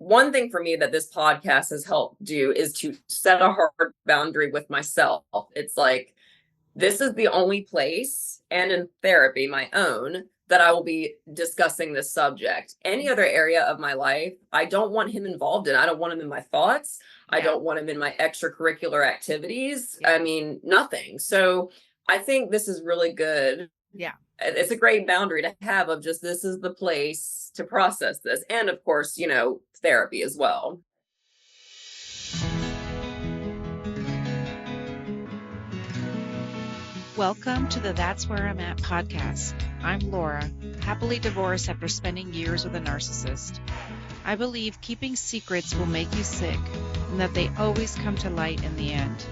one thing for me that this podcast has helped do is to set a hard boundary with myself. It's like, this is the only place, and in therapy, my own, that I will be discussing this subject. Any other area of my life, I don't want him involved in. I don't want him in my thoughts. I don't want him in my extracurricular activities. I mean, nothing. So I think this is really good. Yeah. It's a great boundary to have of just, this is the place to process this. And of course, therapy as well. Welcome to the That's Where I'm At podcast. I'm Laura, happily divorced after spending years with a narcissist. I believe keeping secrets will make you sick and that they always come to light in the end.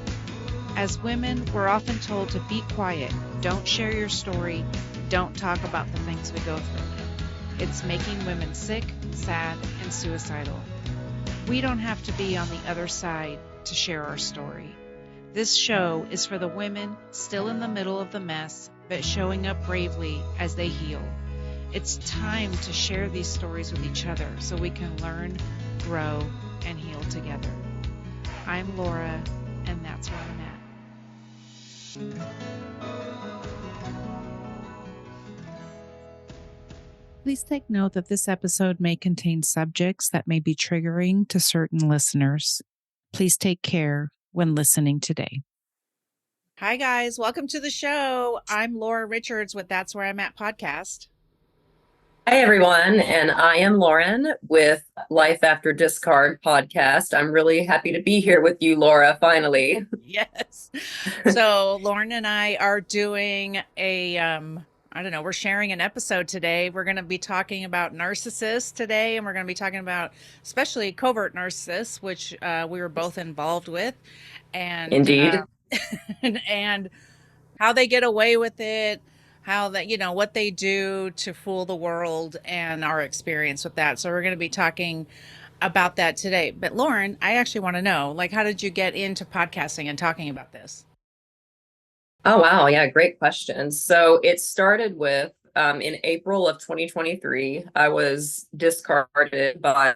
As women, we're often told to be quiet, don't share your story, don't talk about the things we go through. It's making women sick, sad, and suicidal. We don't have to be on the other side to share our story. This show is for the women still in the middle of the mess, but showing up bravely as they heal. It's time to share these stories with each other so we can learn, grow, and heal together. I'm Laura, and that's where I'm at. Please take note that this episode may contain subjects that may be triggering to certain listeners. Please take care when listening today. Hi, guys. Welcome to the show. I'm Laura Richards with That's Where I'm At podcast. Hi, everyone. And I am Lauren with Life After Discard podcast. I'm really happy to be here with you, Laura, finally. Yes. So Lauren and I are doing we're sharing an episode today. We're going to be talking about narcissists today, and we're going to be talking about especially covert narcissists, which we were both involved with. And Indeed. And how they get away with it, how that, what they do to fool the world and our experience with that. So we're going to be talking about that today. But Lauren, I actually want to know, how did you get into podcasting and talking about this? Oh, wow. Yeah, great question. So it started with in April of 2023, I was discarded by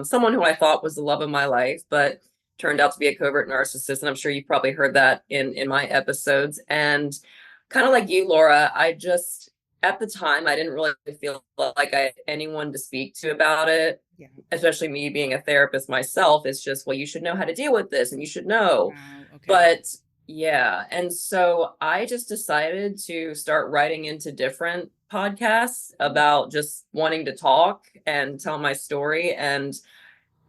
someone who I thought was the love of my life, but turned out to be a covert narcissist. And I'm sure you've probably heard that in my episodes. And kind of like you, Laura, at the time, I didn't really feel like I had anyone to speak to about it. Yeah. Especially me being a therapist myself. It's just, well, you should know how to deal with this and you should know. Wow, okay. But yeah. And so I just decided to start writing into different podcasts about just wanting to talk and tell my story. And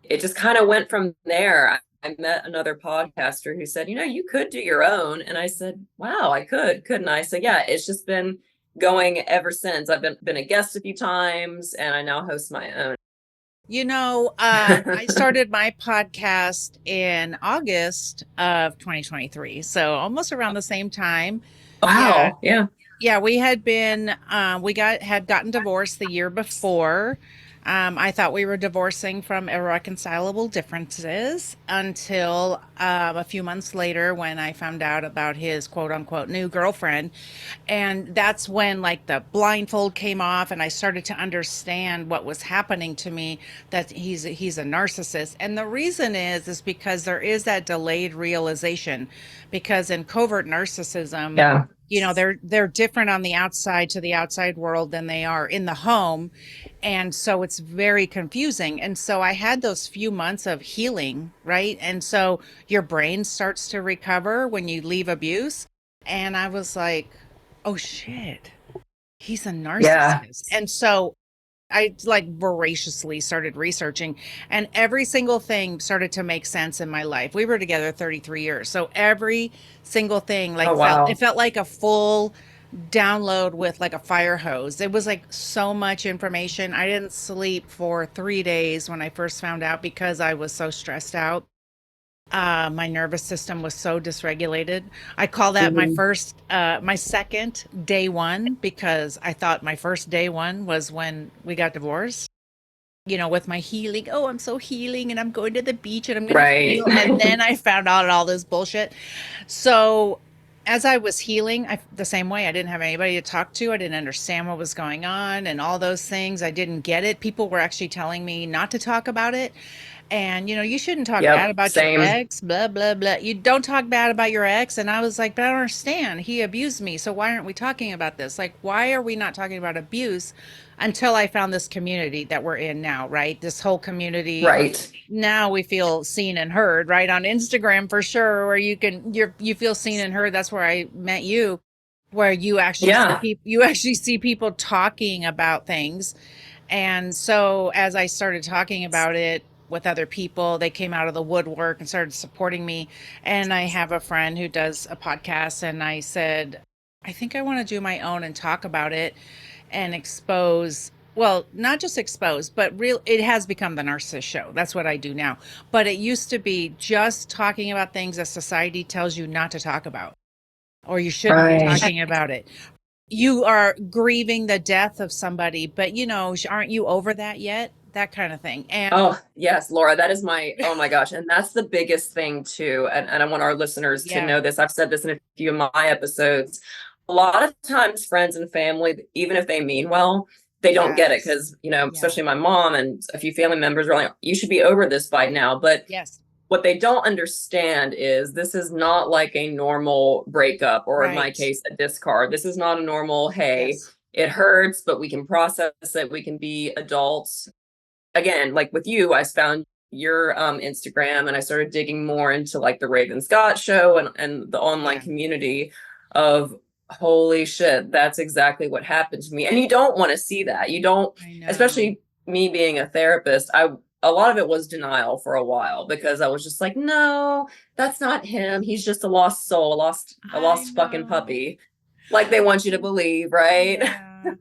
it just kind of went from there. I met another podcaster who said, you could do your own. And I said, wow, I couldn't I? So yeah, it's just been going ever since. I've been a guest a few times and I now host my own. I started my podcast in August of 2023. So almost around the same time. Wow. Yeah. Yeah. We had had gotten divorced the year before. I thought we were divorcing from irreconcilable differences until a few months later when I found out about his quote unquote new girlfriend. And that's when the blindfold came off and I started to understand what was happening to me, that he's a narcissist. And the reason is because there is that delayed realization, because in covert narcissism, they're different on the outside to the outside world than they are in the home. And so it's very confusing. And so I had those few months of healing, right? And so your brain starts to recover when you leave abuse. And I was like, oh shit, he's a narcissist. Yeah. And so I voraciously started researching, and every single thing started to make sense in my life. We were together 33 years. So every single thing it felt like a full download with a fire hose. It was so much information. I didn't sleep for 3 days when I first found out because I was so stressed out. My nervous system was so dysregulated. I call that my second day one, because I thought my first day one was when we got divorced. With my healing. Oh, I'm so healing and I'm going to the beach and I'm going to heal. And then I found out all this bullshit. So as I was healing, the same way, I didn't have anybody to talk to. I didn't understand what was going on and all those things. I didn't get it. People were actually telling me not to talk about it. And, you shouldn't talk bad Yep, about your same. ex, blah, blah, blah. You don't talk bad about your ex. And I was like, but I don't understand. He abused me. So why aren't we talking about this? Like, why are we not talking about abuse until I found this community that we're in now, right? This whole community, Right. now we feel seen and heard, right? On Instagram for sure, where you feel seen and heard. That's where I met you, where Yeah. you actually see people talking about things. And so as I started talking about it with other people, they came out of the woodwork and started supporting me. And I have a friend who does a podcast, and I said, I think I want to do my own and talk about it and expose, well, not just expose, but real, it has become the narcissist show. That's what I do now. But it used to be just talking about things that society tells you not to talk about, or you shouldn't be Right. talking about it. You are grieving the death of somebody, but aren't you over that yet? That kind of thing. And Oh, yes, Laura, that is oh my gosh. And that's the biggest thing too. And I want our listeners to yeah, know this. I've said this in a few of my episodes. A lot of times, friends and family, even if they mean well, they don't get it yes, because, yeah, especially my mom and a few family members are like, you should be over this by now. But yes, what they don't understand is this is not like a normal breakup, or in my right, case, a discard. This is not a normal, hey, yes, it hurts, but we can process it. We can be adults. Again, like with you, I found your Instagram and I started digging more into like the Raven Scott show and the online yeah, community of holy shit, that's exactly what happened to me. And you don't want to see that. You don't, I know, especially me being a therapist, a lot of it was denial for a while because I was just like, no, that's not him. He's just a lost soul, a I lost fucking know, puppy. Like they want you to believe, right? yeah.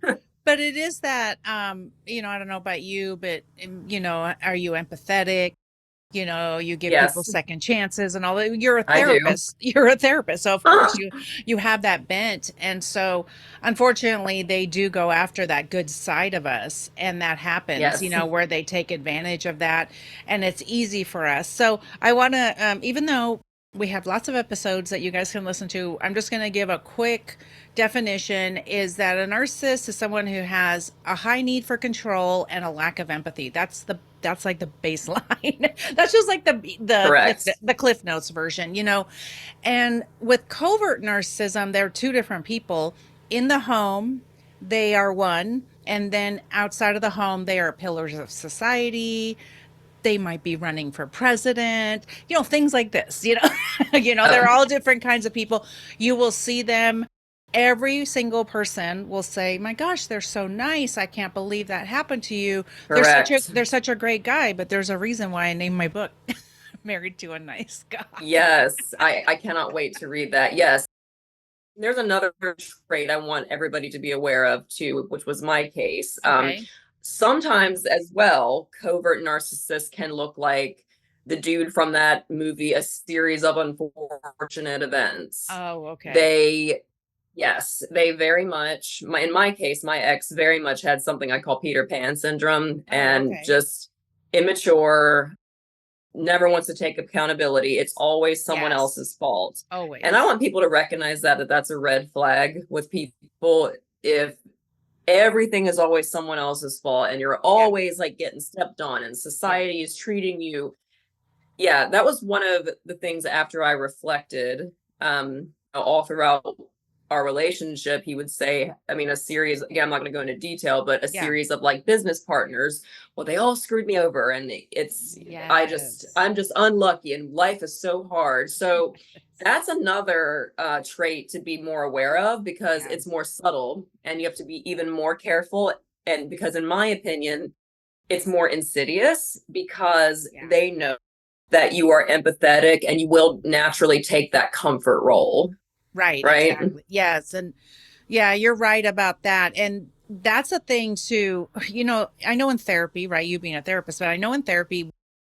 But it is that, I don't know about you, but are you empathetic? You give people Yes, second chances and all that. You're a I do. therapist. You're a therapist. So of course Ah, you have that bent. And so unfortunately they do go after that good side of us. And that happens, yes. where they take advantage of that. And it's easy for us. So I want to, even though we have lots of episodes that you guys can listen to, I'm just going to give a quick definition is that a narcissist is someone who has a high need for control and a lack of empathy. That's like the baseline. That's just like Correct. the cliff notes version, And with covert narcissism, they're two different people. In the home, they are one, and then outside of the home, they are pillars of society. They might be running for president, things like this, they're Oh, all different kinds of people. You will see them. Every single person will say, my gosh, they're so nice. I can't believe that happened to you. correct. They're such a great guy, but there's a reason why I named my book Married to a Nice Guy. Yes, I cannot wait to read that. Yes. There's another trait I want everybody to be aware of too, which was my case. Okay. Sometimes as well, covert narcissists can look like the dude from that movie, A Series of Unfortunate Events. Oh, okay. They, yes, they very much, in my case, my ex very much had something I call Peter Pan syndrome Oh, and okay. just immature, never wants to take accountability. It's always someone Yes. else's fault. And I Always. want people to recognize that that's a red flag with people. If everything is always someone else's fault and you're Yeah. always like getting stepped on and Yeah. society is treating you, yeah, that was one of the things after I reflected, all throughout our relationship. He would say, I mean, a series, again, I'm not going to go into detail, but a Yeah. series of like business partners, well, they all screwed me over. And Yes. I'm just unlucky and life is so hard. So that's another trait to be more aware of because Yeah. it's more subtle and you have to be even more careful. And because, in my opinion, it's more insidious because Yeah. they know that you are empathetic and you will naturally take that comfort role, Right, right? exactly. Yes, and yeah, you're right about that. And that's a thing too, I know in therapy, right? You being a therapist, but I know in therapy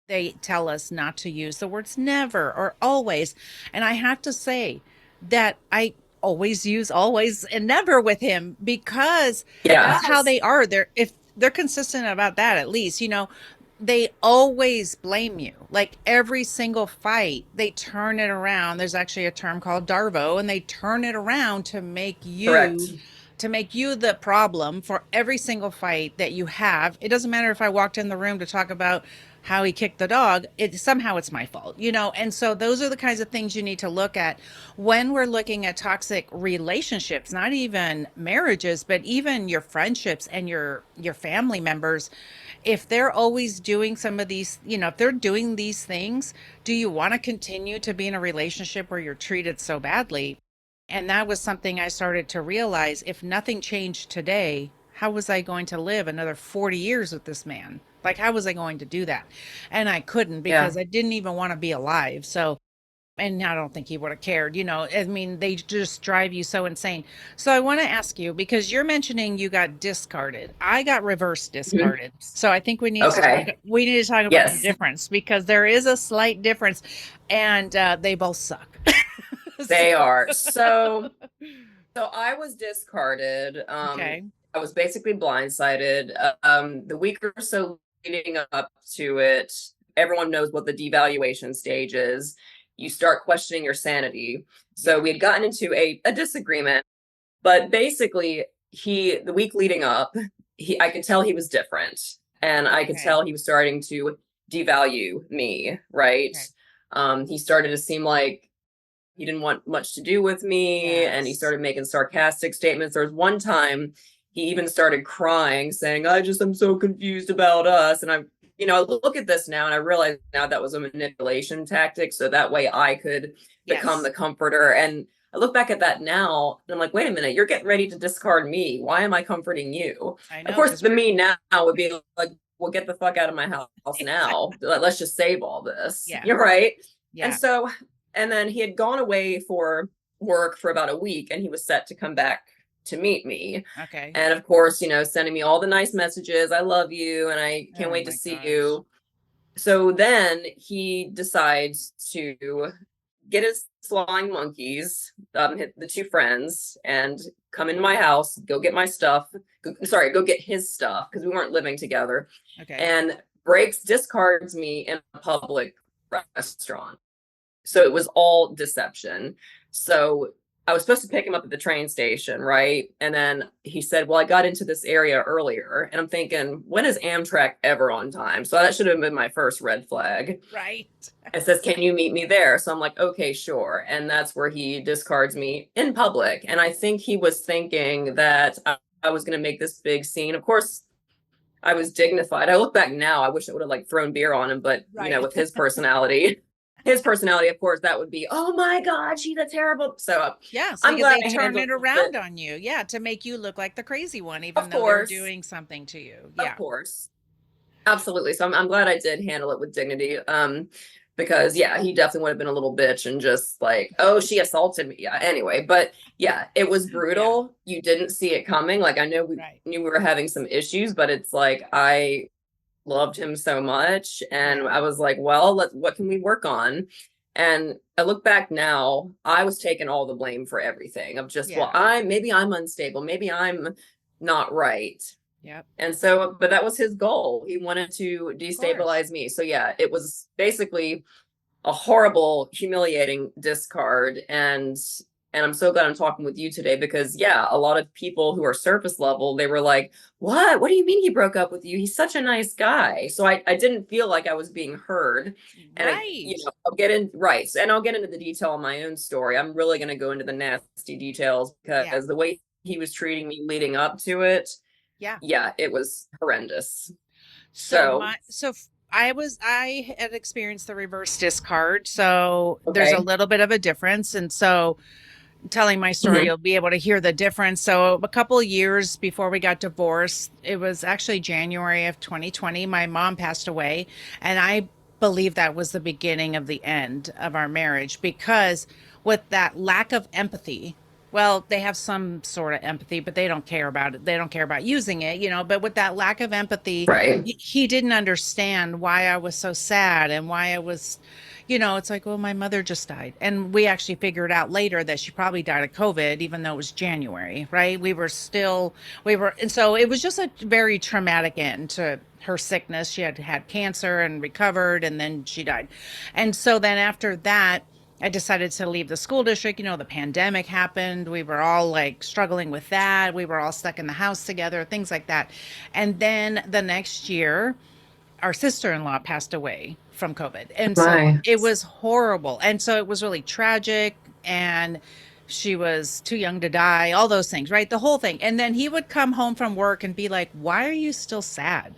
they tell us not to use the words never or always. And I have to say that I always use always and never with him because Yeah. that's how they are. They're if they're consistent about that at least, they always blame you. Like every single fight, they turn it around. There's actually a term called Darvo, and they turn it around Correct. to make you the problem for every single fight that you have. It doesn't matter if I walked in the room to talk about how he kicked the dog, it somehow it's my fault, you know. And so those are the kinds of things you need to look at when we're looking at toxic relationships, not even marriages, but even your friendships and your family members. If they're always doing some of these, you know, if they're doing these things, do you want to continue to be in a relationship where you're treated so badly? And that was something I started to realize. If nothing changed today, how was I going to live another 40 years with this man? Like, how was I going to do that? And I couldn't, Yeah. because I didn't even want to be alive. So, and I don't think he would have cared. You know, I mean, they just drive you so insane. So I want to ask you, because you're mentioning you got discarded. I got reverse Mhm. discarded. So I think Okay. we need to talk about the Yes, difference, because there is a slight difference, and they both suck. they So, are. So I was discarded. okay. I was basically blindsided. The week or so leading up to it, everyone knows what the devaluation stage is. You start questioning your sanity. So Yeah. we had gotten into a disagreement, but basically, the week leading up, I could tell he was different, and I could Okay. tell he was starting to devalue me. Right. Okay. He started to seem like he didn't want much to do with me, and he Yes. started making sarcastic statements. There was one time he even started crying, saying, I just am so confused about us. And I look at this now and I realize now that was a manipulation tactic. So that way I could become Yes. the comforter. And I look back at that now and I'm like, wait a minute, you're getting ready to discard me. Why am I comforting you? I Of know, course, because the we're me now would be like, well, get the fuck out of my house now. Let's just save all this. yeah. You're right. And Yeah. so and then he had gone away for work for about a week and he was set to come back to meet me. Okay. And of course, sending me all the nice messages. I love you and I can't Oh wait to my see gosh. you. So then he decides to get his flying monkeys, the two friends, and come into my house, go get my stuff. Go get his stuff because we weren't living together, Okay. and discards me in a public restaurant. So it was all deception. So I was supposed to pick him up at the train station, right? And then he said, well, I got into this area earlier. And I'm thinking, when is Amtrak ever on time? So that should have been my first red flag. Right. It says, can you meet me there? So I'm like, okay, sure. And that's where he discards me in public. And I think he was thinking that I was going to make this big scene. Of course, I was dignified. I look back now, I wish I would have like thrown beer on him, but Right. with his personality, of course, that would be, oh my God, she's a terrible. So Yes, I'm because glad they I turn handled it around it. on you. Yeah, to make you look like the crazy one, even Of though they're course, doing something to you. of Yeah. course, absolutely. So I'm glad I did handle it with dignity. Because yeah, he definitely would have been a little bitch and just like, oh, she assaulted me. Yeah. Anyway, but yeah, it was Yeah. brutal. You didn't see it coming. Like I know we Right. knew we were having some issues, but it's like I loved him so much and Yeah. I was like, well, what can we work on? And I look back now, I was taking all the blame for everything of just, well, Yeah. I'm unstable, maybe I'm not right. Yep. And so, but that was his goal. He wanted to Of course. destabilize me. So yeah, it was basically a horrible, humiliating discard. And I'm so glad I'm talking with you today because yeah, a lot of people who are surface level, they were like, What do you mean he broke up with you? He's such a nice guy." So I didn't feel like I was being heard. And Right. I'll get in right. And I'll get into the detail of my own story. I'm really gonna go into the nasty details Yeah. because the way he was treating me leading up to it, Yeah. yeah, it was horrendous. So So I had experienced the reverse discard. So there's a okay. little bit of a difference. And so telling my story, Mhm. you'll be able to hear the difference. So a couple of years before we got divorced, it was actually January of 2020, my mom passed away, and I believe that was the beginning of the end of our marriage, because with that lack of empathy, well, they have some sort of empathy, but they don't care about it. They don't care about using it, but with that lack of empathy, Right. he didn't understand why I was so sad and why I was, it's like, well, my mother just died. And we actually figured out later that she probably died of COVID, even though it was January, right? And so it was just a very traumatic end to her sickness. She had had cancer and recovered, and then she died. And so then after that, I decided to leave the school district. The pandemic happened. We were all like struggling with that. We were all stuck in the house together, things like that. And then the next year, our sister-in-law passed away from COVID. And so My. it was horrible. And so it was really tragic. And she was too young to die, all those things, right? The whole thing. And then he would come home from work and be like, "Why are you still sad?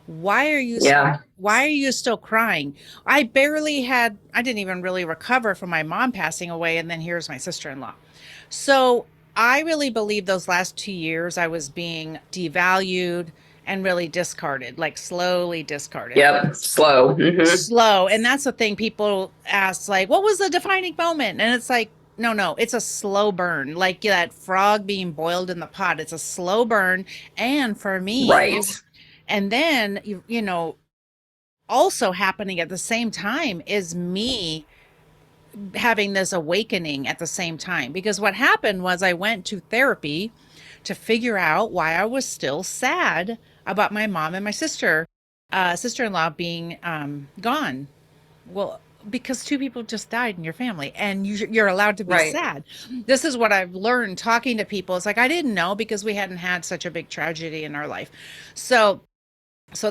Why are you Yeah. why are you still crying? I didn't even really recover from my mom passing away. And then here's my sister-in-law." So I really believe those last 2 years I was being devalued and really discarded, like slowly discarded. Yep. Slow. Slow. And that's the thing people ask, like, what was the defining moment? And it's like, no, it's a slow burn, like that frog being boiled in the pot. It's a slow burn. And for me, Right. and then, also happening at the same time is me having this awakening at the same time. Because what happened was I went to therapy to figure out why I was still sad about my mom and my sister-in-law being gone. Well, because two people just died in your family and you're allowed to be Right. sad. This is what I've learned talking to people. It's like, I didn't know because we hadn't had such a big tragedy in our life. So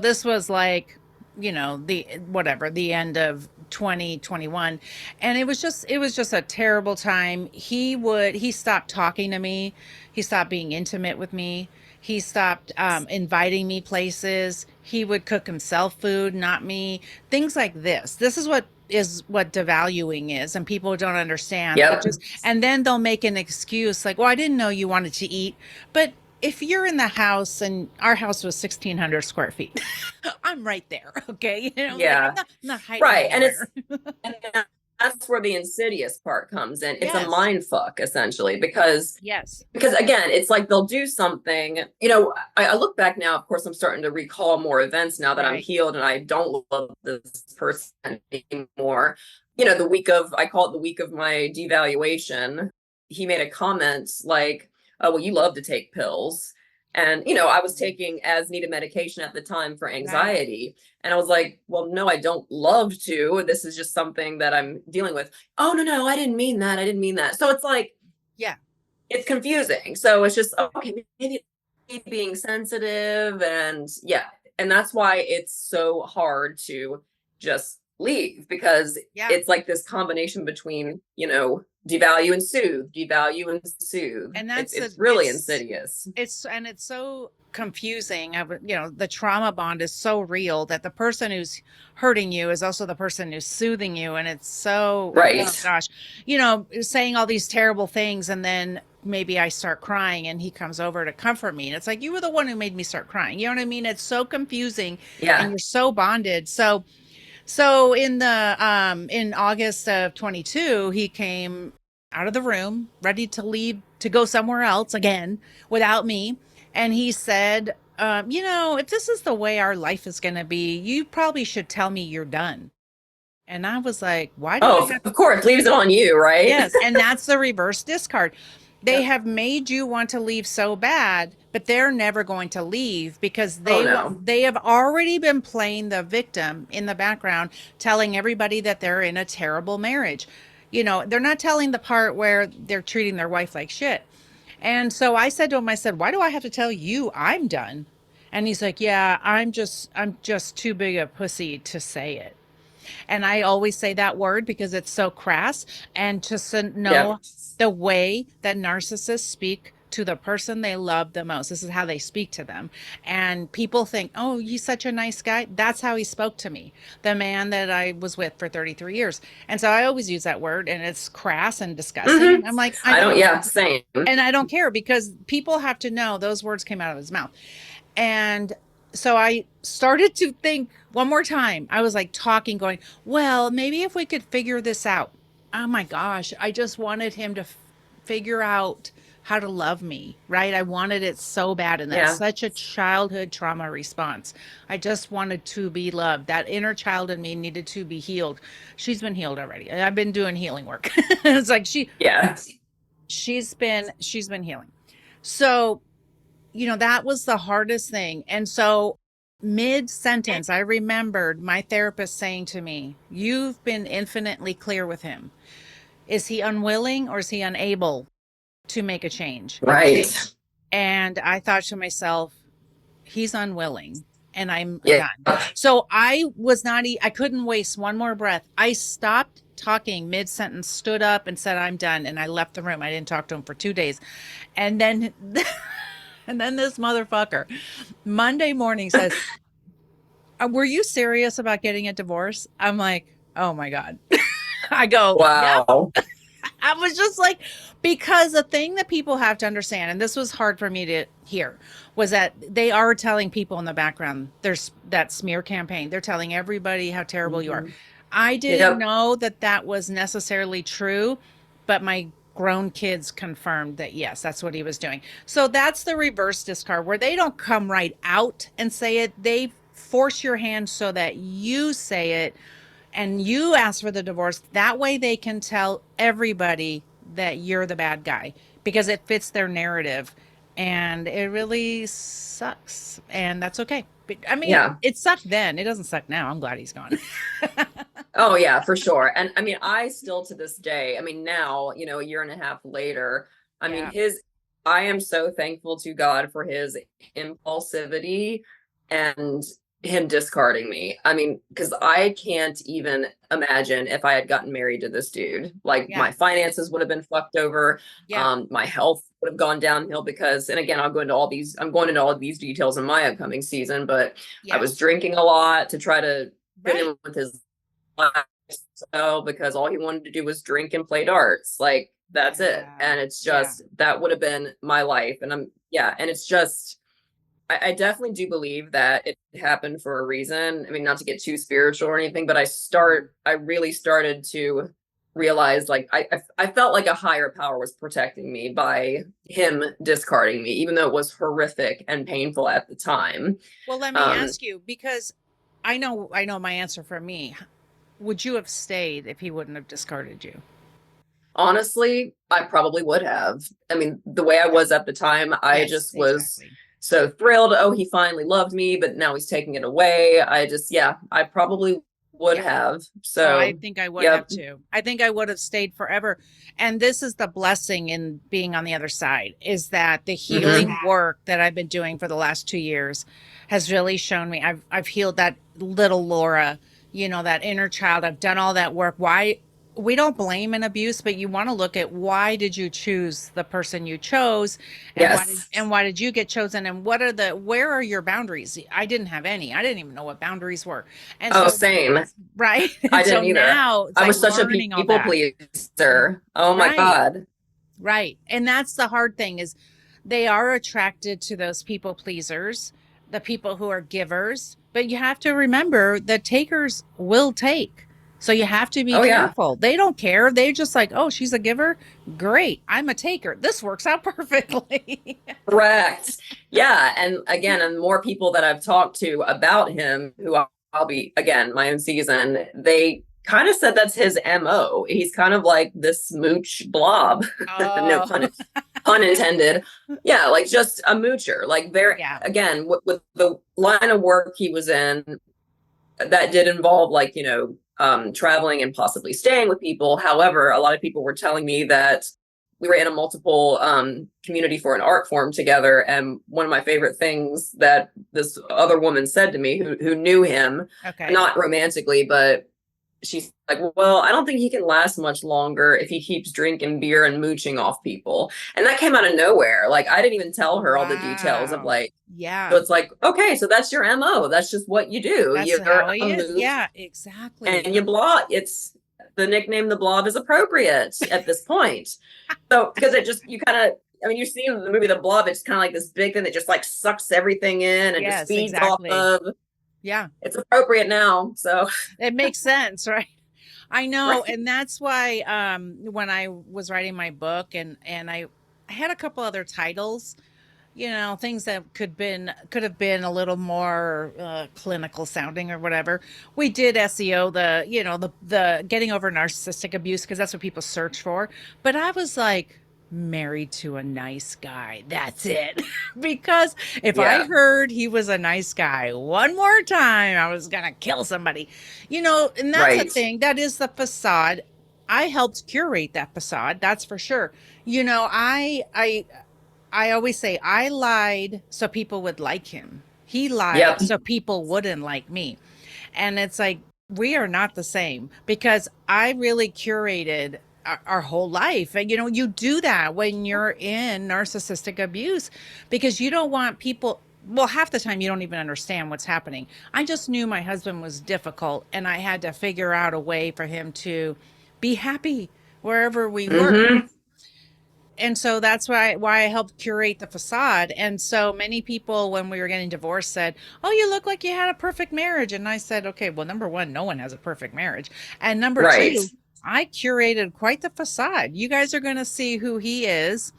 this was like, the end of 2021, and it was just a terrible time. He stopped talking to me. He stopped being intimate with me. He stopped inviting me places. He would cook himself food, not me. Things like this. This is what devaluing is, and people don't understand. It Yep. just And then they'll make an excuse like, "Well, I didn't know you wanted to eat." But if you're in the house, and our house was 1,600 square feet, I'm right there. Okay. Like Yeah. I'm not hiding Right. And anywhere. and that's where the insidious part comes in. It's a Yes. mind fuck essentially Yes. because again, it's like they'll do something. I look back now. Of course, I'm starting to recall more events now that I'm Right. healed and I don't love this person anymore. I call it the week of my devaluation. He made a comment like, "Oh, well, you love to take pills." And, I was taking as needed medication at the time for Right. anxiety. And I was like, "Well, no, I don't love to. This is just something that I'm dealing with." "Oh, no, no, I didn't mean that. I didn't mean that." So it's like, Yeah. it's confusing. So it's just, okay, maybe being sensitive, and yeah. And that's why it's so hard to just leave, because Yeah. it's like this combination between, devalue and soothe. And It's that's it's really it's insidious. it's so confusing. The trauma bond is so real that the person who's hurting you is also the person who's soothing you. And it's so, oh Right. gosh, saying all these terrible things. And then maybe I start crying and he comes over to comfort me. And it's like, you were the one who made me start crying. You know what I mean? It's so confusing and Yeah. you're so bonded. So in August of 22, he came out of the room, ready to leave to go somewhere else again without me. And he said, if this is the way our life is going to be, you probably should tell me you're done. And I was like, why do I Oh, have of course, leaves it on you, right? Yes, and that's the reverse discard. They Yep. have made you want to leave so bad, but they're never going to leave because Oh no. they have already been playing the victim in the background, telling everybody that they're in a terrible marriage. They're not telling the part where they're treating their wife like shit. And so I said to him, I said, "Why do I have to tell you I'm done?" And he's like, "Yeah, I'm just too big a pussy to say it." And I always say that word because it's so crass. And just to Yep. know the way that narcissists speak to the person they love the most. This is how they speak to them. And people think, "Oh, he's such a nice guy." That's how he spoke to me, the man that I was with for 33 years. And so I always use that word, and it's crass and disgusting. Hmm. And I'm like, I I don't. don't, Yeah. Same. and I don't care because people have to know those words came out of his mouth. And so I started to think one more time. I was like talking, going, well, maybe if we could figure this out. Oh my gosh. I just wanted him to figure out how to love me, right? I wanted it so bad. And that's Yeah. such a childhood trauma response. I just wanted to be loved. That inner child in me needed to be healed. She's been healed already. I've been doing healing work. It's like Yeah. she's been healing. So, that was the hardest thing. And so mid sentence, I remembered my therapist saying to me, "You've been infinitely clear with him. Is he unwilling or is he unable to make a change?" Right. And I thought to myself, he's unwilling and I'm Yeah. done. So I was not, I couldn't waste one more breath. I stopped talking mid sentence, stood up and said, "I'm done." And I left the room. I didn't talk to him for 2 days. And then, and then this motherfucker Monday morning says, "Were you serious about getting a divorce?" I'm like, "Oh my God." I go, "Yep." Wow. I was just like, because the thing that people have to understand, and this was hard for me to hear, was that they are telling people in the background, there's that smear campaign. They're telling everybody how terrible you are. Mhm. I didn't Yep. know that that was necessarily true, but my grown kids confirmed that yes, that's what he was doing. So that's the reverse discard where they don't come right out and say it. They force your hand so that you say it and you ask for the divorce. That way they can tell everybody that you're the bad guy because it fits their narrative. And it really sucks. And that's okay. But, I mean, Yeah. it sucked then. It doesn't suck now. I'm glad he's gone. Oh yeah, for sure. And I mean, I still to this day, I mean, now, a year and a half later, I mean, Yeah. I am so thankful to God for his impulsivity and him discarding me. I mean, because I can't even imagine if I had gotten married to this dude. Like Yeah. my finances would have been fucked over. Yeah. My health would have gone downhill because, and again, I'm going into all of these details in my upcoming season, but I Yeah. was drinking a lot to try to fit Right. in with his lifestyle because all he wanted to do was drink and play darts. Like that's it. Yeah. And it's Yeah. just that would have been my life. And and it's just I definitely do believe that it happened for a reason. I mean, not to get too spiritual or anything, but Mhm. I really started to realize like I felt like a higher power was protecting me by him discarding me, even though it was horrific and painful at the time. Well, let me Um, ask you because I know my answer for me. Would you have stayed if he wouldn't have discarded you? Honestly, I probably would have. I mean, the way I Yeah. was at the time, I Yes, just was exactly. so thrilled. Oh, he finally loved me, but now he's taking it away. Yeah, I probably would Yeah. have. Oh, I So, think I would have yep. too. I think I would have stayed forever. And this is the blessing in being on the other side is that the Hmm. healing work that I've been doing for the last 2 years has really shown me I've healed that little Laura, that inner child. I've done all that work. Why we don't blame an abuse, but you want to look at why did you choose the person you chose Yes. and why did you get chosen and where are your boundaries? I didn't have any. I didn't even know what boundaries were. And Oh, so same. right? I And so didn't either. now it's I like was such a learning all people that. pleaser. Oh my Right. God. Right. And that's the hard thing is they are attracted to those people pleasers, the people who are givers, but you have to remember that takers will take. So you have to be Oh yeah. careful. They don't care. They just like, "Oh, she's a giver. Great. I'm a taker. This works out perfectly." Correct. Yeah. And again, and more people that I've talked to about him, who I'll be, again, my own season, they kind of said that's his MO. He's kind of like this smooch blob. No Oh, pun intended. Yeah. Like just a moocher. Like very, yeah. again, with the line of work he was in, that did involve like, traveling and possibly staying with people. However, a lot of people were telling me that we were in a multiple community for an art form together. And one of my favorite things that this other woman said to me who knew him, Okay. not romantically, but she's like, well, I don't think he can last much longer if he keeps drinking beer and mooching off people. And that came out of nowhere. Like I didn't even tell her all the details of Wow. like, so Yeah. it's like, okay, so that's your MO. That's just what you do. That's You're how a he is. mooch Yeah, exactly. and you blob. It's the nickname the blob is appropriate at this point. So because it just you kind of I mean, you see in the movie The Blob, it's kind of like this big thing that just like sucks everything in and just Yes, feeds off exactly. of. Yeah. It's appropriate now. So It makes sense, right? I know, Right. and that's why when I was writing my book and I had a couple other titles, you know, things that could have been a little more clinical sounding or whatever. We did SEO, the, you know, the getting over narcissistic abuse, because that's what people search for. But I was like, married to a nice guy, that's it. Because if I Yeah. heard he was a nice guy one more time, I was gonna kill somebody, you know. And that's a Right. thing, that is the facade. I helped curate that facade, that's for sure. You know, I always say I lied so people would like him. He lied Yep. so people wouldn't like me. And it's like, we are not the same, because I really curated our whole life. And, you know, you do that when you're in narcissistic abuse because you don't want people. Well, half the time you don't even understand what's happening. I just knew my husband was difficult and I had to figure out a way for him to be happy wherever we were. Hmm. And so that's why I helped curate the facade. And so many people, when we were getting divorced, said, "Oh, you look like you had a perfect marriage." And I said, "Okay, well, number one, no one has a perfect marriage, and number Right. two, I curated quite the facade. You guys are going to see who he is,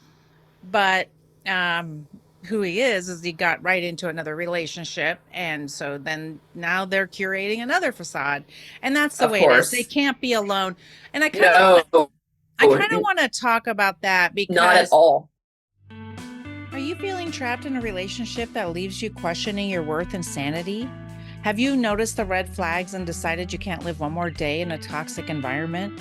but um, who he is he got right into another relationship, and so then now they're curating another facade, and that's the Of way it is. They course. can't be alone." And No, I kind of want to talk about that not at because all. are you feeling trapped in a relationship that leaves you questioning your worth and sanity? Have you noticed the red flags and decided you can't live one more day in a toxic environment?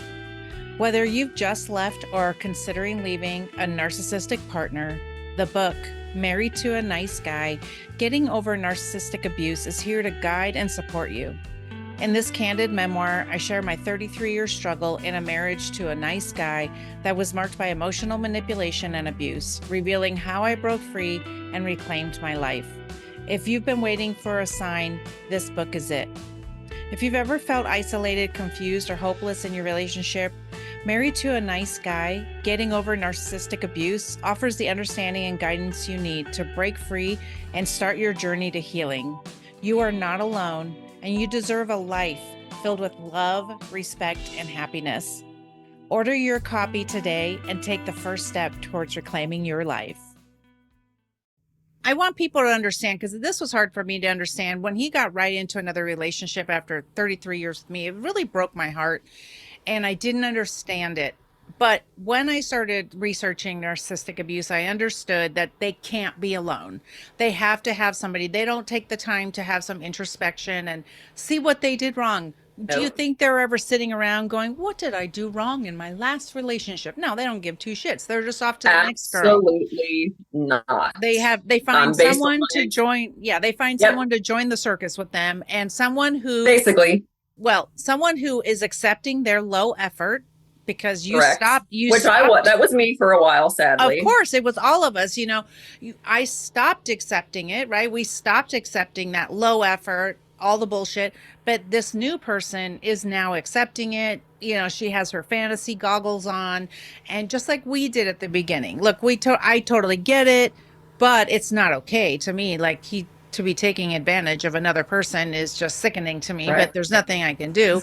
Whether you've just left or are considering leaving a narcissistic partner, the book, Married to a Nice Guy, Getting Over Narcissistic Abuse, is here to guide and support you. In this candid memoir, I share my 33-year struggle in a marriage to a nice guy that was marked by emotional manipulation and abuse, revealing how I broke free and reclaimed my life. If you've been waiting for a sign, this book is it. If you've ever felt isolated, confused, or hopeless in your relationship, Married to a Nice Guy, Getting Over Narcissistic Abuse offers the understanding and guidance you need to break free and start your journey to healing. You are not alone, and you deserve a life filled with love, respect, and happiness. Order your copy today and take the first step towards reclaiming your life. I want people to understand, because this was hard for me to understand. When he got right into another relationship after 33 years with me, it really broke my heart and I didn't understand it. But when I started researching narcissistic abuse, I understood that they can't be alone. They have to have somebody. They don't take the time to have some introspection and see what they did wrong. Do you No, think they're ever sitting around going, "What did I do wrong in my last relationship?" No, they don't give two shits. They're just off to the next girl. absolutely not. They find Based on someone to my, join. Yeah, they find yep, someone to join the circus with them, and someone who, basically, well, someone who is accepting their low effort, because correct. you Which I was, stopped. that was me for a while, Of sadly. course, it was all of us, you know. I stopped accepting it, right? We stopped accepting that low effort, all the bullshit. But this new person is now accepting it. You know, she has her fantasy goggles on, and just like we did at the beginning. Look, I totally get it, but it's not okay to me. Like, he to be taking advantage of another person is just sickening to me. But Right. there's nothing I can do.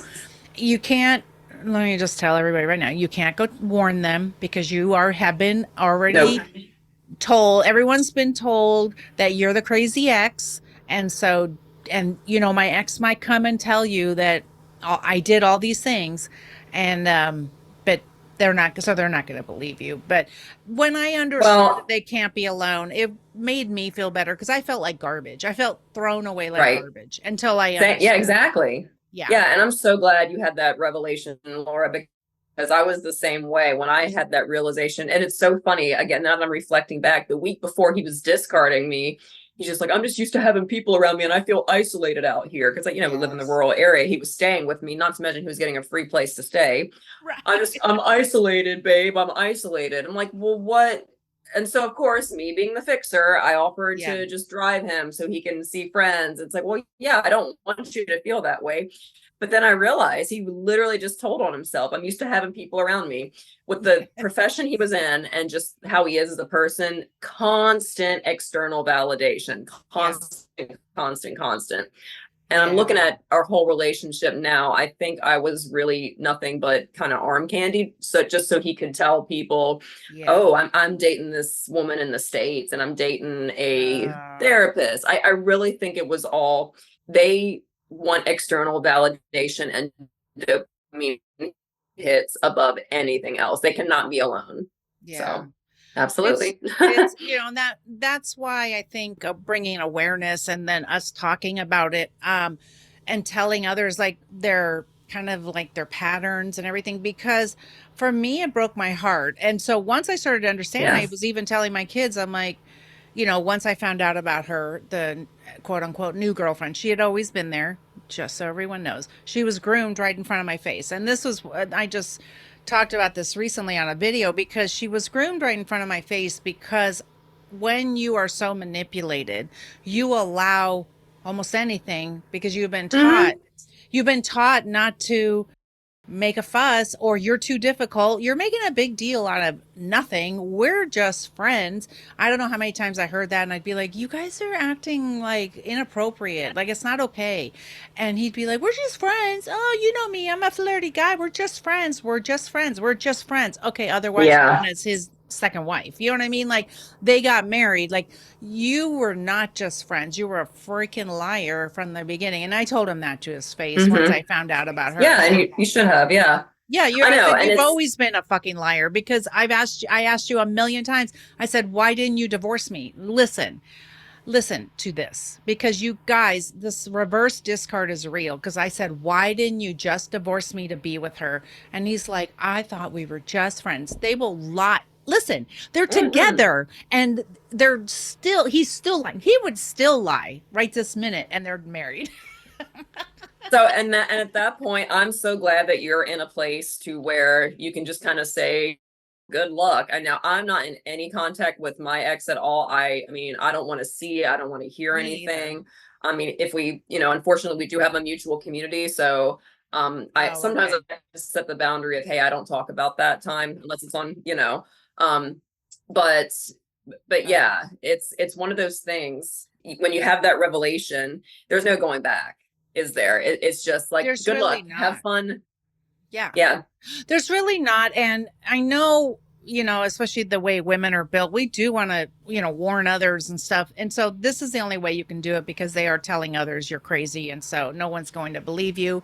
You can't, let me just tell everybody right now, you can't go warn them, because you have been Nope. already told. Everyone's been told that you're the crazy ex. And so, and you know, my ex might come and tell you that I did all these things, and but they're not going to believe you. But when I understood that Well, they can't be alone, it made me feel better, because I felt like garbage. I felt thrown away like right. garbage until I Yeah, understood. exactly. Yeah. Yeah, and I'm so glad you had that revelation, Laura, because I was the same way when I had that realization. And it's so funny, again, now that I'm reflecting back, the week before he was discarding me, he's just like, I'm just used to having people around me and I feel isolated out here. Because, we live in the Yes. rural area. He was staying with me, not to mention he was getting a free place to stay. Right. I'm isolated, babe. I'm isolated. I'm like, well, what? And so, of course, me being the fixer, I offered Yeah. to just drive him so he can see friends. It's like, well, yeah, I don't want you to feel that way. But then I realized he literally just told on himself. I'm used to having people around me with the profession he was in and just how he is as a person, constant external validation, Yeah. constant, constant, constant. And I'm looking Yeah. at our whole relationship now. I think I was really nothing but kind of arm candy. So just so he could tell people, Yeah. oh, I'm dating this woman in the States and I'm dating a Uh, therapist. I really think it was all they want external validation and dopamine hits above anything else. They cannot be alone. yeah. So It's absolutely. it's and that's why I think bringing awareness and then us talking about it, and telling others like their kind of like their patterns and everything, because for me it broke my heart. And so once I started to understand, I Yes. was even telling my kids, I'm like, once I found out about her, the quote unquote new girlfriend, she had always been there, just so everyone knows. She was groomed right in front of my face. And this was, I just talked about this recently on a video, because she was groomed right in front of my face. Because when you are so manipulated, you allow almost anything, because Mm-hmm. you've been taught not to make a fuss, or you're too difficult. You're making a big deal out of nothing. We're just friends. I don't know how many times I heard that, and I'd be like, you guys are acting like inappropriate. Like it's not okay. And he'd be like, we're just friends. Oh, you know me. I'm a flirty guy. We're just friends. We're just friends. We're just friends. Okay, otherwise known Yeah. as his second wife. You know what I mean? Like they got married. Like you were not just friends. You were a freaking liar from the beginning. And I told him that to his face once I Mm-hmm. found out about her. I Yeah, and said, you should have. Yeah. yeah, I I know. said, And you've it's always been a fucking liar, because I asked you a million times. I said, why didn't you divorce me? Listen to this, because you guys, this reverse discard is real. Because I said, why didn't you just divorce me to be with her? And he's like, I thought we were just friends. They will lie. Listen, they're mhm. together and he's still lying. He would still lie right this minute, and they're married. So and at that point, I'm so glad that you're in a place to where you can just kind of say, good luck. And now I'm not in any contact with my ex at all. I mean, I don't want to see, I don't want to hear Me either. anything. I mean, if we, unfortunately we do have a mutual community. So I Oh, sometimes okay. I just set the boundary of, hey, I don't talk about that time unless it's on. Um, but but Right. yeah, it's one of those things when you have that revelation, there's no going back, is there? It's just like There's good really luck, have not. fun. Yeah. Yeah. There's really not. And I know, especially the way women are built, we do want to, warn others and stuff. And so this is the only way you can do it, because they are telling others you're crazy. And so no one's going to believe you.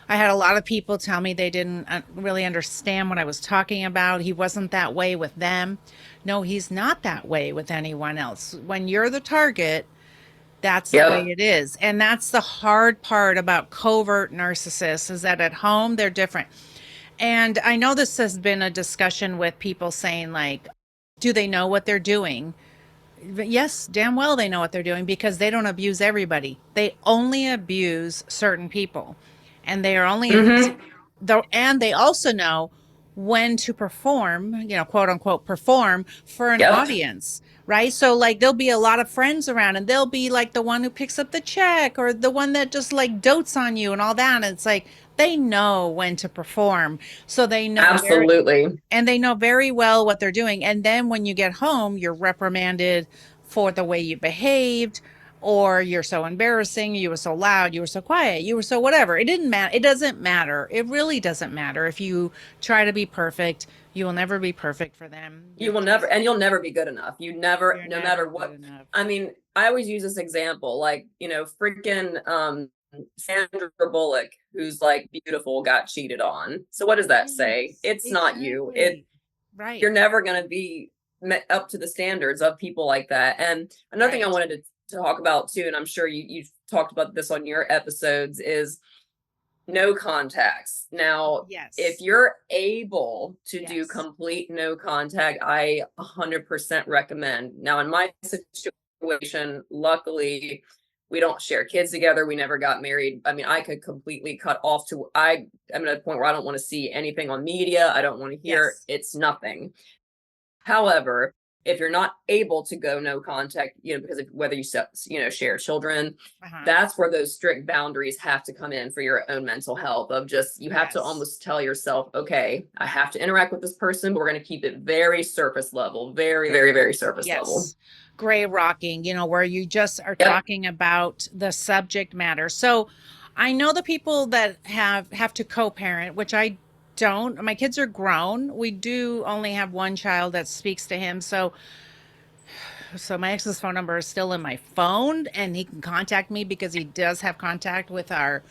I had a lot of people tell me they didn't really understand what I was talking about. He wasn't that way with them. No, he's not that way with anyone else. When you're the target, that's the way Yep. it is. And that's the hard part about covert narcissists, is that at home they're different. And I know this has been a discussion with people saying, like, do they know what they're doing? But yes, damn well they know what they're doing, because they don't abuse everybody. They only abuse certain people. And they are only abusing, Mm-hmm. though, and they also know when to perform, quote unquote, perform for an Yep. audience, right? So, like, there'll be a lot of friends around, and they'll be like the one who picks up the check, or the one that just like dotes on you and all that. And it's like they know when to perform. So Absolutely. they know very well what they're doing. And then when you get home, you're reprimanded for the way you behaved, or you're so embarrassing, you were so loud, you were so quiet, you were so whatever. It didn't matter. It doesn't matter. It really doesn't matter. If you try to be perfect, you will never be perfect for them. You will never, and you'll never be good enough. You never, You're no matter never good what. enough. I mean, I always use this example, like, freaking Sandra Bullock, who's like beautiful, got cheated on. So what does that say? Yes, It's not you. exactly. Right. You're never going to be met up to the standards of people like that. And another thing I Right. wanted to talk about too, and I'm sure you've talked about this on your episodes, is no contacts. Now, if Yes. you're able to do Yes. complete no contact, I 100% recommend. Now, in my situation, luckily, we don't share kids together. We never got married. I mean, I could completely cut off to, I'm at a point where I don't want to see anything on media. I don't want to hear, Yes. it's nothing. However, if you're not able to go no contact, because of whether you share children, Uh-huh. that's where those strict boundaries have to come in for your own mental health of just, you have to Yes. almost tell yourself, okay, I have to interact with this person, but we're going to keep it very surface level, very, very, very surface level. Yes. Gray rocking, where you just are Yep. talking about the subject matter. So I know the people that have to co-parent, which I don't. My kids are grown. We do only have one child that speaks to him. So my ex's phone number is still in my phone and he can contact me because he does have contact with our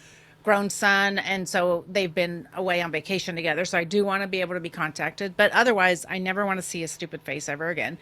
grown son, and so they've been away on vacation together, so I do want to be able to be contacted, but otherwise I never want to see his stupid face ever again.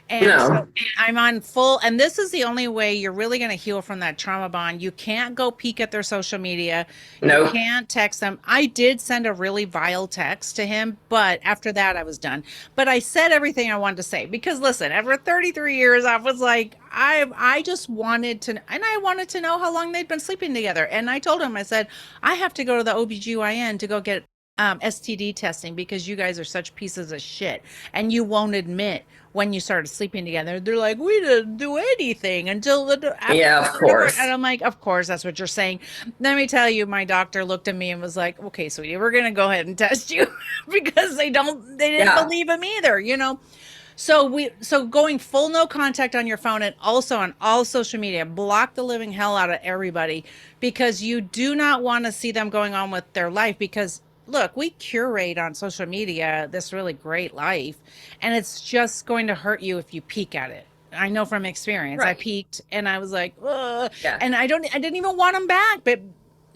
And so No. I'm on full, and this is the only way you're really going to heal from that trauma bond. You can't go peek at their social media. You No. can't text them. I did send a really vile text to him, but after that I was done. But I said everything I wanted to say because listen, after 33 years I was like, I just wanted to, and I wanted to know how long they'd been sleeping together. And I told him, I said, I have to go to the OBGYN to go get STD testing because you guys are such pieces of shit. And you won't admit when you started sleeping together. They're like, we didn't do anything until after Yeah, of the divorce. course. And I'm like, of course, that's what you're saying. Let me tell you, my doctor looked at me and was like, okay, sweetie, we're going to go ahead and test you because they didn't Yeah. believe him either. So going full no contact on your phone and also on all social media, block the living hell out of everybody because you do not want to see them going on with their life because look, we curate on social media this really great life and it's just going to hurt you if you peek at it. I know from experience. I Right. peeked and I was like, ugh, Yeah. and I didn't even want them back, but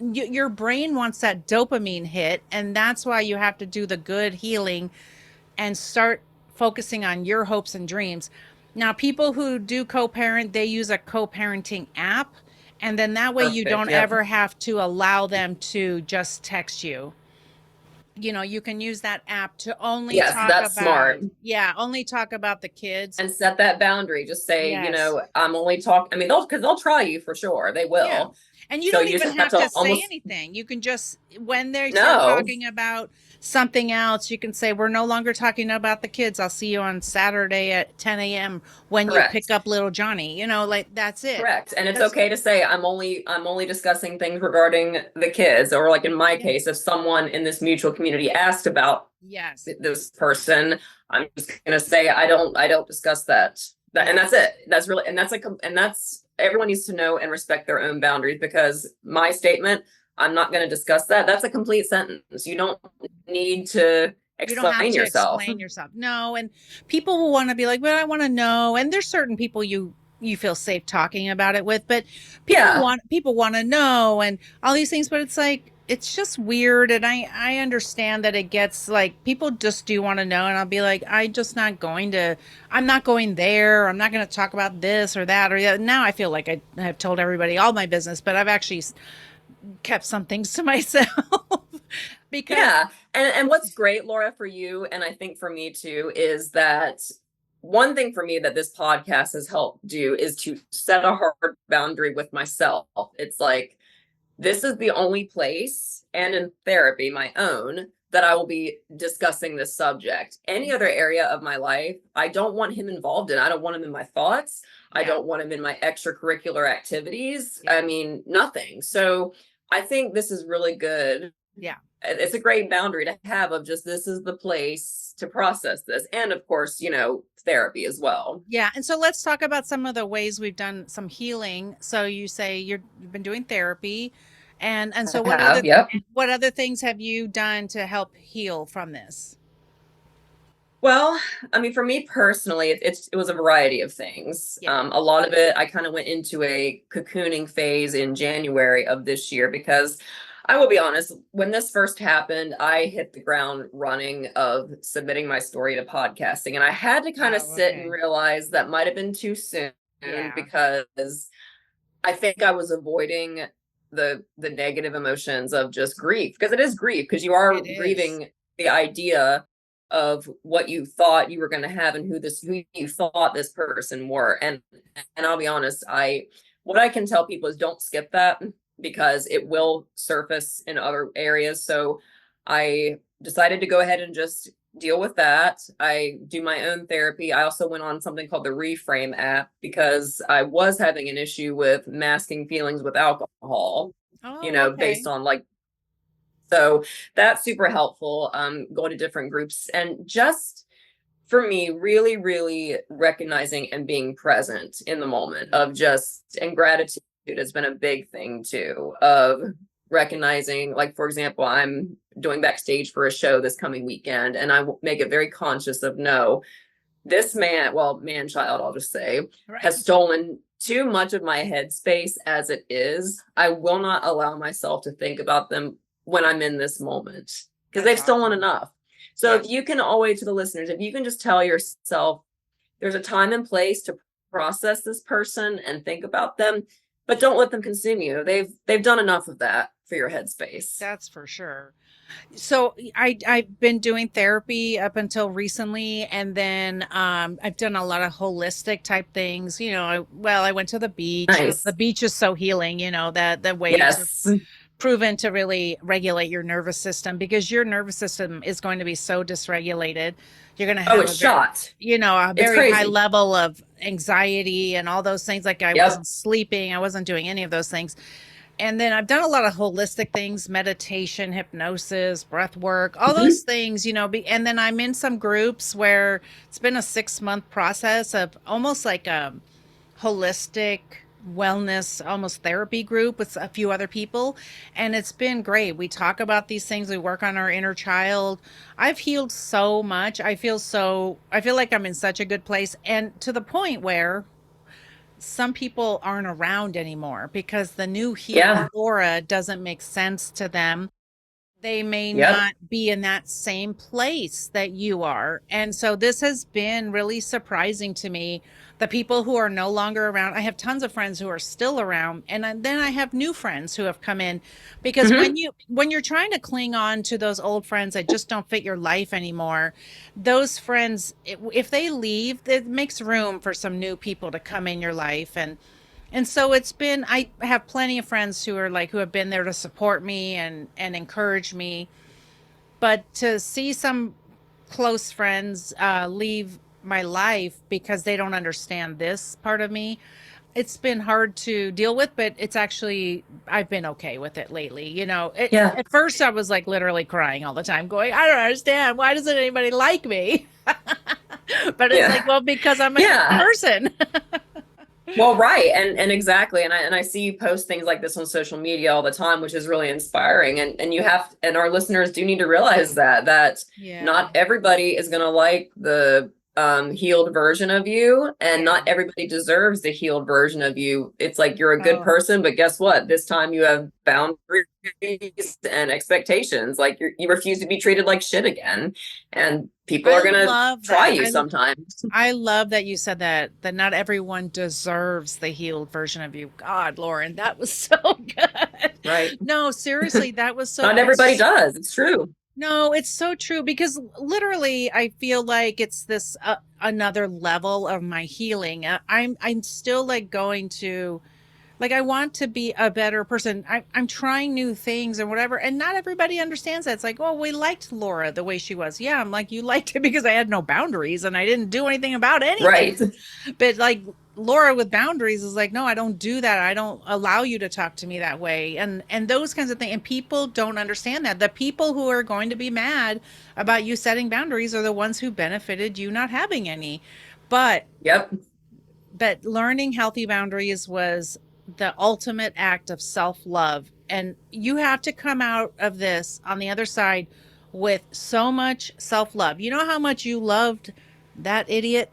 your brain wants that dopamine hit and that's why you have to do the good healing and start focusing on your hopes and dreams. Now, people who do co-parent, they use a co-parenting app, and then that way you Perfect. don't Yep. ever have to allow them to just text you. You can use that app to only Yes, talk that's about, smart. yeah, only talk about the kids. And set that boundary. Just say, Yes. I'm only talking. I mean, they'll try you for sure. They Yeah. will. And you So don't you even just have have to to say almost anything. You can just, when they start no. talking about something else, you can say, we're no longer talking about the kids. I'll see you on Saturday at 10 a.m. when you pick Correct. up little Johnny. Like that's it. Correct. And it's Because, okay to say I'm only discussing things regarding the kids, or like in my yeah, case, if someone in this mutual community asked about yes, this person, I'm just gonna say I don't discuss that. And that's yes. it. That's really, and that's everyone needs to know and respect their own boundaries, because my statement, I'm not going to discuss that, that's a complete sentence. You don't need to You don't have explain to yourself. explain yourself. No, and people will want to be like, well, I want to know. And there's certain people you feel safe talking about it with, but Yeah. people want to know and all these things, but it's like it's just weird and I understand that it gets like people just do want to know and I'll be like I'm not going there. I'm not going to talk about this or that or that. Now I feel like I have told everybody all my business, but I've actually kept some things to myself because Yeah. And what's great, Laura, for you, and I think for me too, is that one thing for me that this podcast has helped do is to set a hard boundary with myself. It's like, this is the only place, and in therapy, my own, that I will be discussing this subject. Any other area of my life, I don't want him involved in. I don't want him in my thoughts. I yeah, don't want him in my extracurricular activities. yeah, I mean, nothing. So I think this is really good. yeah. It's a great boundary to have of just, this is the place to process this. And of course, therapy as well. Yeah, and so let's talk about some of the ways we've done some healing. So you say you've been doing therapy, and so I have, yep. what other things have you done to help heal from this? Well, I mean, for me personally, it was a variety of things. Yeah. A lot of it, I kind of went into a cocooning phase in January of this year, because I will be honest, when this first happened, I hit the ground running of submitting my story to podcasting. And I had to kind of Oh, sit and okay. realize that might have been too soon, Yeah, because I think I was avoiding the negative emotions of just grief, because it is grief, because you are it is. grieving the idea of what you thought you were going to have and who you thought this person were. And I'll be honest, what I can tell people is don't skip that, because it will surface in other areas. So I decided to go ahead and just deal with that. I do my own therapy. I also went on something called the Reframe app because I was having an issue with masking feelings with alcohol, Oh, based okay. on like, so that's super helpful. Going to different groups and just for me, really, really recognizing and being present in the moment of just, and gratitude has been a big thing too, of recognizing, like, for example, I'm doing backstage for a show this coming weekend, and I make it very conscious of no, this man, well, man child, I'll just say, Right. has stolen too much of my headspace as it is. I will not allow myself to think about them when I'm in this moment because That's they've stolen awesome. enough. So Yeah. if you can always, to the listeners, if you can just tell yourself there's a time and place to process this person and think about them, but don't let them consume you. They've done enough of that for your headspace. That's for sure. So I've been doing therapy up until recently, and then I've done a lot of holistic type things. I went to the beach. The Nice. beach is so healing. That the waves are Yes. proven to really regulate your nervous system, because your nervous system is going to be so dysregulated. You're going to Oh, have it's shot. a It's very high crazy. level of anxiety and all those things. Like I Yep. wasn't sleeping, I wasn't doing any of those things. And then I've done a lot of holistic things, meditation, hypnosis, breath work, all those things, and then I'm in some groups where it's been a 6-month process of almost like a holistic wellness, almost therapy group with a few other people. And it's been great. We talk about these things. We work on our inner child. I've healed so much. I feel like I'm in such a good place. And to the point where some people aren't around anymore because the new healed Yeah. Laura doesn't make sense to them. They may Yep. not be in that same place that you are. And so this has been really surprising to me. The people who are no longer around, I have tons of friends who are still around, and then I have new friends who have come in, because Hmm. when you're trying to cling on to those old friends that just don't fit your life anymore, those friends, if they leave, it makes room for some new people to come in your life. And so it's been, I have plenty of friends who have been there to support me and encourage me. But to see some close friends leave my life because they don't understand this part of me, it's been hard to deal with, but I've been okay with it lately. Yeah. At first I was like literally crying all the time, going, I don't understand. Why doesn't anybody like me? But it's like, Yeah. well, because I'm a good Yeah. person. Well, right. And exactly. And I see you post things like this on social media all the time, which is really inspiring. And you have, and our listeners do need to realize that Yeah. not everybody is going to like the healed version of you, and not Yeah. everybody deserves the healed version of you. It's like you're a good Oh, person, but guess what? This time you have boundaries and expectations. Like you refuse to be treated like shit again. And people I are going to love try that. you sometimes. I love that you said that not everyone deserves the healed version of you. God, Lauren, that was so good. Right. No, seriously, that was so Not everybody it's does. It's true. no, it's so true, because literally I feel like it's this another level of my healing. I'm still like going to, like, I want to be a better person. I'm trying new things and whatever. And not everybody understands that. It's like, oh, we liked Laura the way she was. Yeah, I'm like, you liked it because I had no boundaries and I didn't do anything about Right. anything. But like Laura with boundaries is like, no, I don't do that. I don't allow you to talk to me that way. And those kinds of things. And people don't understand that. The people who are going to be mad about you setting boundaries are the ones who benefited you not having any. But Yep. but learning healthy boundaries was the ultimate act of self-love, and you have to come out of this on the other side with so much self-love. You know how much you loved that idiot.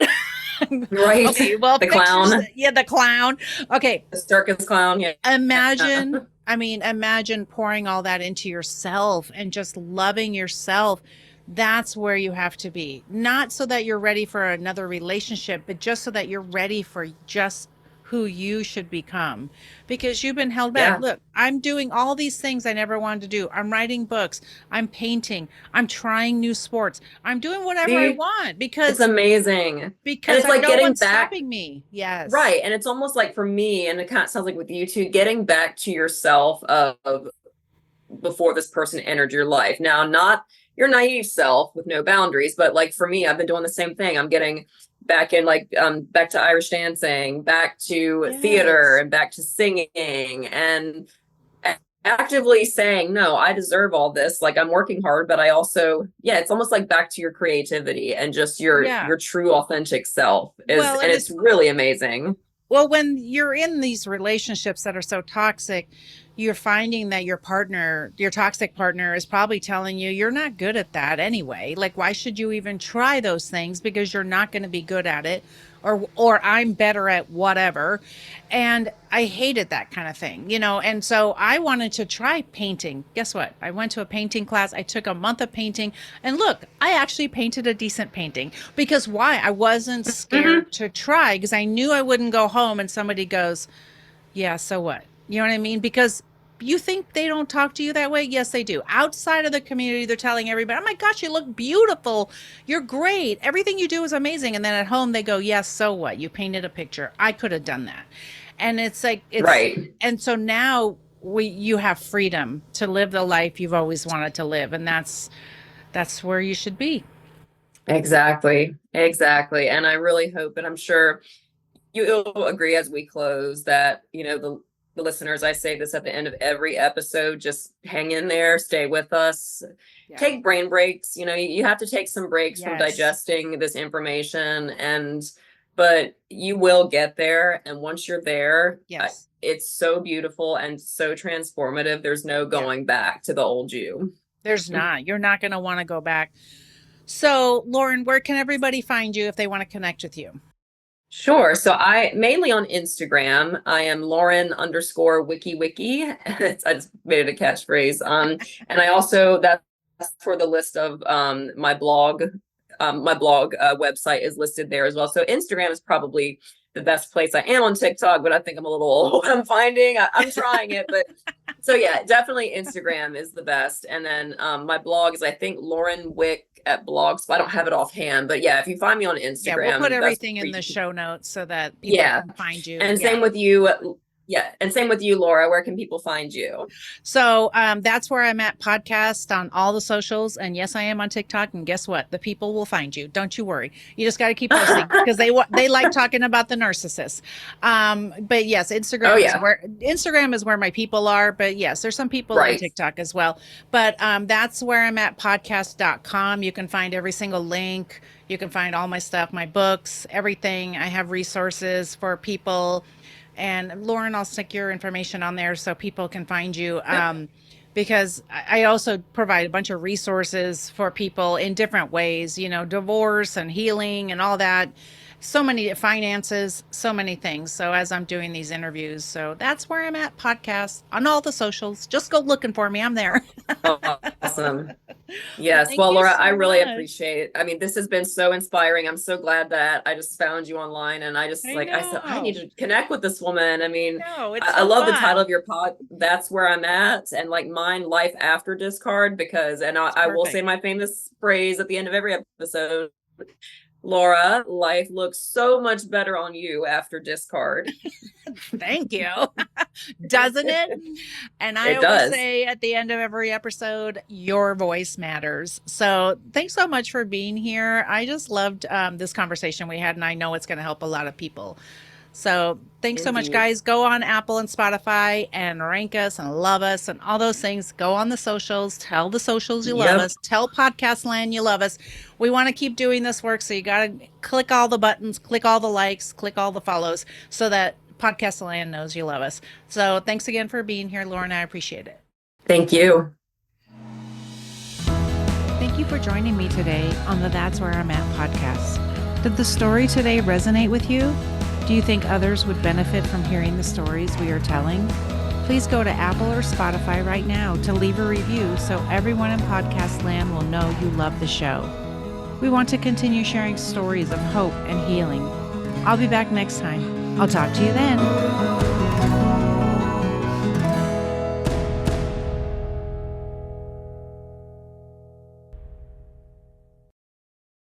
Right. Okay, well, The fix your, clown, yeah, the clown. Okay, the circus clown. Yeah. imagine pouring all that into yourself and just loving yourself. That's where you have to be. Not so that you're ready for another relationship, but just so that you're ready for just who you should become, because you've been held back. Yeah. Look, I'm doing all these things I never wanted to do. I'm writing books, I'm painting, I'm trying new sports, I'm doing whatever I See, want it's because amazing. And it's I like no getting one's back, stopping me. Yes. right. And it's almost like for me, and it kind of sounds like with you too, getting back to yourself of before this person entered your life. Now, not your naive self with no boundaries, but like for me, I've been doing the same thing. I'm getting back in, like back to Irish dancing, back to theater, Yes. and back to singing, and actively saying, no, I deserve all this. Like I'm working hard, but I also, yeah, it's almost like back to your creativity and just Yeah. your true authentic self is, Well, and and it's it's really amazing. well, when you're in these relationships that are so toxic, you're finding that your partner, your toxic partner, is probably telling you you're not good at that anyway. Like, why should you even try those things? Because you're not going to be good at it, or I'm better at whatever. And I hated that kind of thing, you know. And so I wanted to try painting. Guess what? I went to a painting class. I took a month of painting, and look, I actually painted a decent painting. Because why? I wasn't Mhm. scared to try because I knew I wouldn't go home and somebody goes, yeah, so what? You know what I mean? Because you think they don't talk to you that way? Yes, they do. Outside of the community, they're telling everybody, oh my gosh, you look beautiful. You're great. Everything you do is amazing. And then at home, they go, yes, so what? You painted a picture. I could have done that. And it's like, Right. and so now you have freedom to live the life you've always wanted to live. And that's where you should be. Exactly. Exactly. And I really hope, and I'm sure you'll agree as we close, that, the listeners, I say this at the end of every episode, just hang in there, stay with us, Yeah. take brain breaks. You have to take some breaks from Yes. digesting this information, but you will get there. And once you're there, Yes. it's so beautiful and so transformative. There's no Yeah. going back to the old you. There's not. You're not going to want to go back. So, Lauren, where can everybody find you if they want to connect with you? Sure. So I mainly on Instagram. I am Lauren underscore wiki wiki. I just made it a catchphrase. And I also, that's for the list of my blog. My blog website is listed there as well. So Instagram is probably the best place. I am on TikTok, but I think I'm a little old. I'm finding. I'm trying it, but so yeah, definitely Instagram is the best. And then my blog is, I think, Lauren Wick at blogs. I don't have it offhand, but yeah, if you find me on Yeah, we'll put Instagram, that's everything where in you the can. show notes so that people Yeah. can find you. And Yeah. same with you. Yeah. And same with you, Laura. Where can people find you? So that's where I'm at podcast on all the socials. And yes, I am on TikTok. And guess what? The people will find you. Don't you worry. You just got to keep posting because they like talking about the narcissists. But yes, Oh, yeah. Instagram is where my people are. But yes, there's some people on Right. TikTok as well. But that's where I'm at podcast.com. You can find every single link. You can find all my stuff, my books, everything. I have resources for people. And Lauren, I'll stick your information on there so people can find you. Yep. Because I also provide a bunch of resources for people in different ways, you know, divorce and healing and all that. So many finances, so many things. So as I'm doing these interviews, so that's where I'm at podcast on all the socials. Just go looking for me. I'm there. Awesome. Well, Yes. thank Well, you Laura, I so really much. appreciate it. I mean, this has been so inspiring. I'm so glad that I just found you online, and I just, I like I said, I need know. to connect with this woman. I mean, No, it's I so love the title fun. of your pod. That's where I'm at. And like mine, Life After Discard, because, and It's I will say perfect. my famous phrase at the end of every episode, Laura, life looks so much better on you after discard. Thank you. Doesn't it? And I It always does. say at the end of every episode, your voice matters. So thanks so much for being here. I just loved this conversation we had, and I know it's going to help a lot of people. So thanks so much, Indeed. guys. Go on Apple and Spotify and rank us and love us and all those things. Go on the socials. Tell the socials you love Yep. us. Tell Podcast Land you love us. We want to keep doing this work. So you got to click all the buttons, click all the likes, click all the follows so that Podcast Land knows you love us. So thanks again for being here, Lauren. I appreciate it. Thank you. Thank you for joining me today on the That's Where I'm At podcast. Did the story today resonate with you? Do you think others would benefit from hearing the stories we are telling? Please go to Apple or Spotify right now to leave a review so everyone in podcast land will know you love the show. We want to continue sharing stories of hope and healing. I'll be back next time. I'll talk to you then.